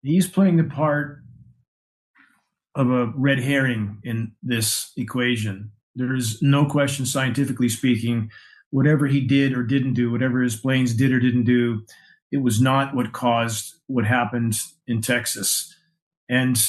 he's playing the part of a red herring in this equation. There is no question, scientifically speaking, whatever he did or didn't do, whatever his planes did or didn't do, it was not what caused what happened in Texas. And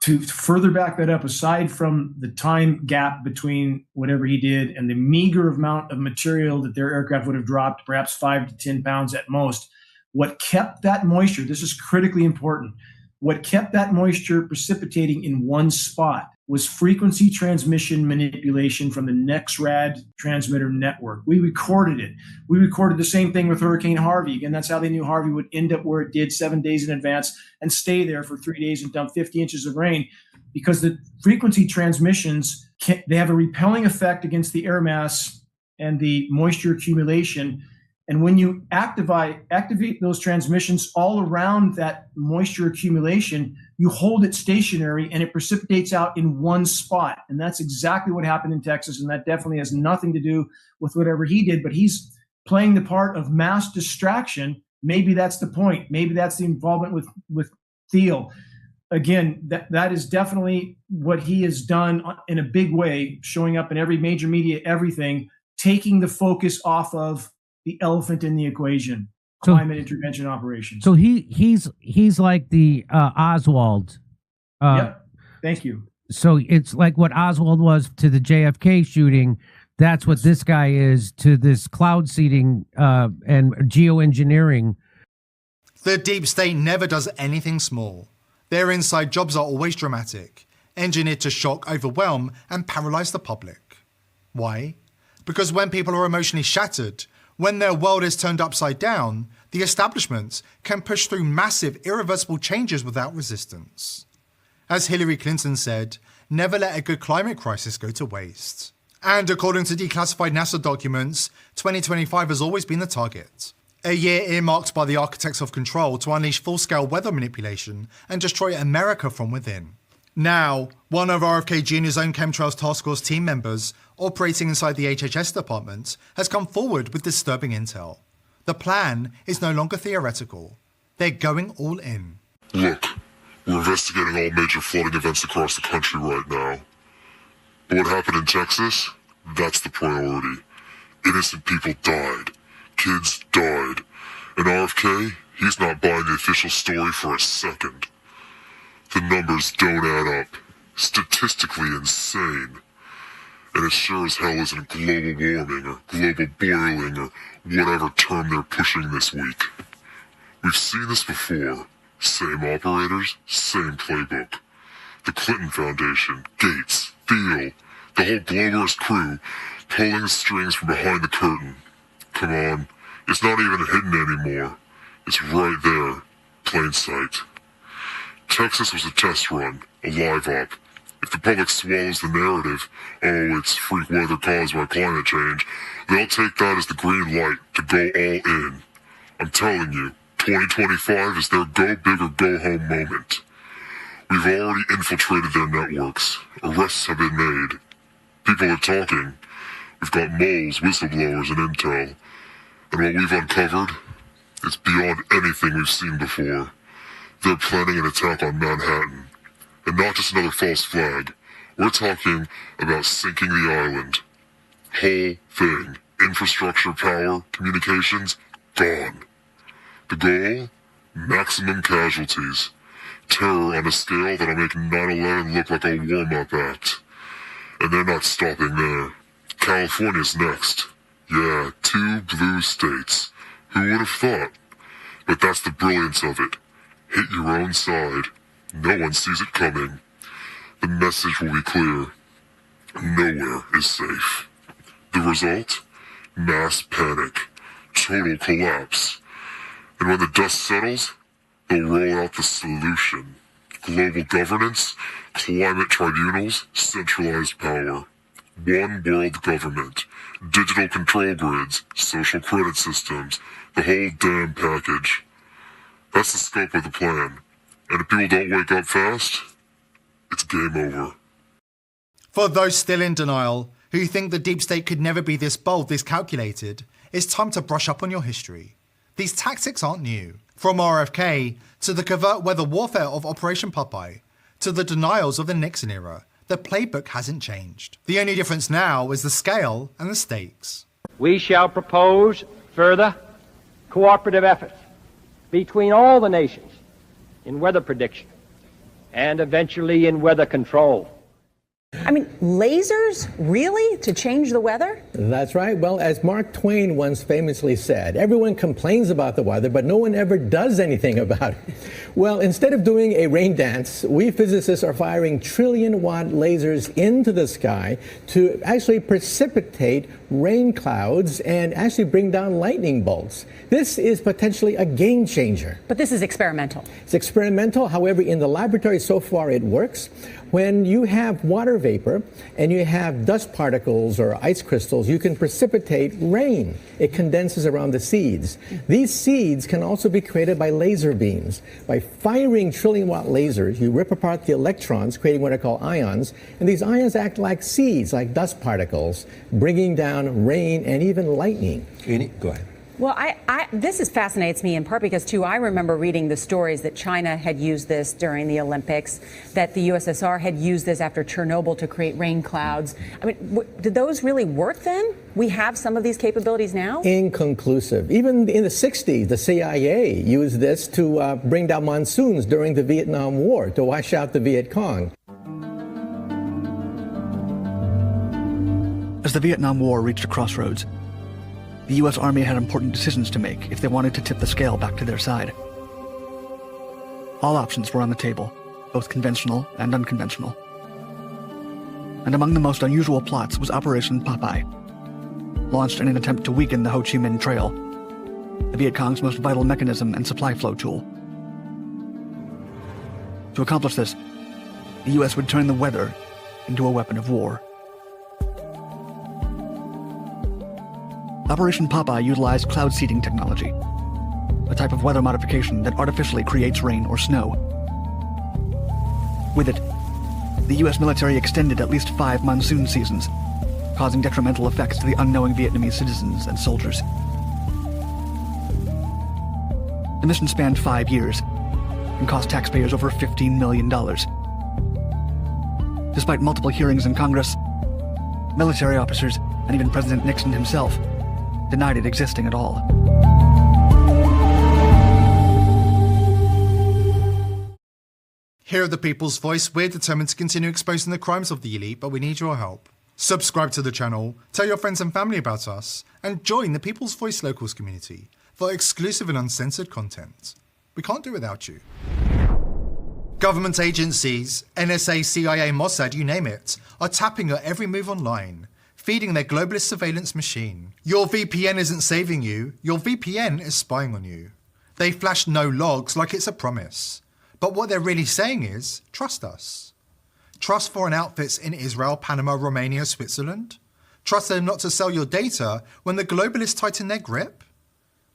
to further back that up, aside from the time gap between whatever he did and the meager amount of material that their aircraft would have dropped, perhaps 5 to 10 pounds at most, what kept that moisture, this is critically important, what kept that moisture precipitating in one spot was frequency transmission manipulation from the NEXRAD transmitter network. We recorded it. We recorded the same thing with Hurricane Harvey. Again, that's how they knew Harvey would end up where it did 7 days in advance and stay there for 3 days and dump 50 inches of rain, because the frequency transmissions, they have a repelling effect against the air mass and the moisture accumulation. And when you activate those transmissions all around that moisture accumulation, you hold it stationary and it precipitates out in one spot. And that's exactly what happened in Texas. And that definitely has nothing to do with whatever he did, but he's playing the part of mass distraction. Maybe that's the point. Maybe that's the involvement with Thiel. Again, that is definitely what he has done in a big way, showing up in every major media, everything, taking the focus off of the elephant in the equation, climate intervention operations. So he's like the Oswald. Yep. Thank you. So it's like what Oswald was to the JFK shooting. That's what this guy is to this cloud seeding and geoengineering. The deep state never does anything small. Their inside jobs are always dramatic, engineered to shock, overwhelm, and paralyze the public. Why? Because when people are emotionally shattered, when their world is turned upside down, the establishment can push through massive, irreversible changes without resistance. As Hillary Clinton said, never let a good climate crisis go to waste. And according to declassified NASA documents, 2025 has always been the target. A year earmarked by the architects of control to unleash full-scale weather manipulation and destroy America from within. Now, one of RFK Jr.'s own Chemtrails Task Force team members, operating inside the HHS department, has come forward with disturbing intel. The plan is no longer theoretical. They're going all in. Look, we're investigating all major flooding events across the country right now. But what happened in Texas? That's the priority. Innocent people died. Kids died. And RFK, he's not buying the official story for a second. The numbers don't add up. Statistically insane. And it sure as hell isn't global warming or global boiling or whatever term they're pushing this week. We've seen this before. Same operators, same playbook. The Clinton Foundation, Gates, Thiel, the whole globalist crew pulling the strings from behind the curtain. Come on, it's not even hidden anymore. It's right there, plain sight. Texas was a test run, a live op. If the public swallows the narrative, oh, it's freak weather caused by climate change, they'll take that as the green light to go all in. I'm telling you, 2025 is their go big or go home moment. We've already infiltrated their networks. Arrests have been made. People are talking. We've got moles, whistleblowers, and intel. And what we've uncovered, it's beyond anything we've seen before. They're planning an attack on Manhattan. And not just another false flag. We're talking about sinking the island. Whole thing. Infrastructure, power, communications, gone. The goal? Maximum casualties. Terror on a scale that'll make 9/11 look like a warm-up act. And they're not stopping there. California's next. Yeah, 2 blue states. Who would have thought? But that's the brilliance of it. Hit your own side. No one sees it coming. The message will be clear. Nowhere is safe. The result? Mass panic. Total collapse. And when the dust settles, they'll roll out the solution. Global governance, climate tribunals, centralized power. One world government. Digital control grids, social credit systems, the whole damn package. That's the scope of the plan. And if people don't wake up fast, it's game over. For those still in denial, who think the deep state could never be this bold, this calculated, it's time to brush up on your history. These tactics aren't new. From RFK to the covert weather warfare of Operation Popeye to the denials of the Nixon era, the playbook hasn't changed. The only difference now is the scale and the stakes. We shall propose further cooperative efforts between all the nations in weather prediction and eventually in weather control. I mean, lasers? Really? To change the weather? That's right. Well, as Mark Twain once famously said, everyone complains about the weather, but no one ever does anything about it. Well, instead of doing a rain dance, we physicists are firing trillion-watt lasers into the sky to actually precipitate rain clouds and actually bring down lightning bolts. This is potentially a game changer. But this is experimental. It's experimental. However, in the laboratory so far it works. When you have water vapor and you have dust particles or ice crystals, you can precipitate rain. It condenses around the seeds. These seeds can also be created by laser beams. By firing trillion-watt lasers, you rip apart the electrons, creating what are called ions, and these ions act like seeds, like dust particles, bringing down rain and even lightning. Go ahead. Well, this fascinates me in part because, too, I remember reading the stories that China had used this during the Olympics, that the USSR had used this after Chernobyl to create rain clouds. I mean, did those really work then? We have some of these capabilities now? Inconclusive. Even in the 60s, the CIA used this to bring down monsoons during the Vietnam War, to wash out the Viet Cong. As the Vietnam War reached a crossroads, the U.S. Army had important decisions to make if they wanted to tip the scale back to their side. All options were on the table, both conventional and unconventional. And among the most unusual plots was Operation Popeye, launched in an attempt to weaken the Ho Chi Minh Trail, the Viet Cong's most vital mechanism and supply flow tool. To accomplish this, the U.S. would turn the weather into a weapon of war. Operation Popeye utilized cloud seeding technology, a type of weather modification that artificially creates rain or snow. With it, the U.S. military extended at least 5 monsoon seasons, causing detrimental effects to the unknowing Vietnamese citizens and soldiers. The mission spanned 5 years and cost taxpayers over $15 million. Despite multiple hearings in Congress, military officers, and even President Nixon himself denied it existing at all. Hear the people's voice. We're determined to continue exposing the crimes of the elite, but we need your help. Subscribe to the channel, tell your friends and family about us, and join the People's Voice Locals community for exclusive and uncensored content. We can't do without you. Government agencies, NSA, CIA, Mossad, you name it, are tapping your every move online, feeding their globalist surveillance machine. Your VPN isn't saving you, your VPN is spying on you. They flash no logs like it's a promise. But what they're really saying is, trust us. Trust foreign outfits in Israel, Panama, Romania, Switzerland? Trust them not to sell your data when the globalists tighten their grip?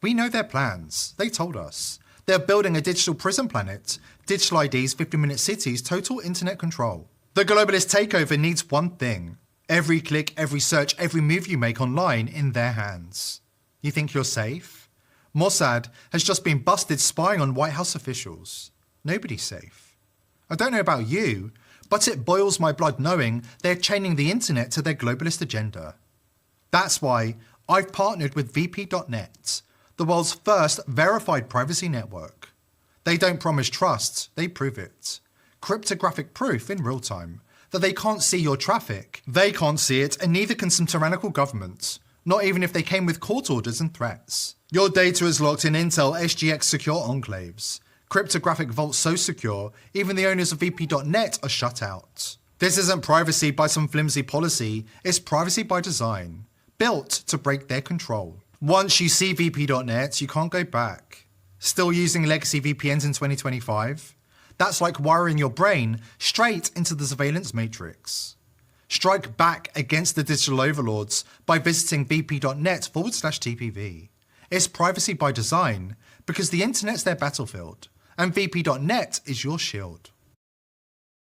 We know their plans, they told us. They're building a digital prison planet, digital IDs, 50-minute cities, total internet control. The globalist takeover needs one thing: every click, every search, every move you make online in their hands. You think you're safe? Mossad has just been busted spying on White House officials. Nobody's safe. I don't know about you, but it boils my blood knowing they're chaining the internet to their globalist agenda. That's why I've partnered with VP.net, the world's first verified privacy network. They don't promise trust, they prove it. Cryptographic proof in real time that they can't see your traffic. They can't see it, and neither can some tyrannical governments, not even if they came with court orders and threats. Your data is locked in Intel SGX secure enclaves. Cryptographic vaults so secure, even the owners of VP.net are shut out. This isn't privacy by some flimsy policy, it's privacy by design, built to break their control. Once you see VP.net, you can't go back. Still using legacy VPNs in 2025? That's like wiring your brain straight into the surveillance matrix. Strike back against the digital overlords by visiting vp.net/TPV. It's privacy by design because the internet's their battlefield and vp.net is your shield.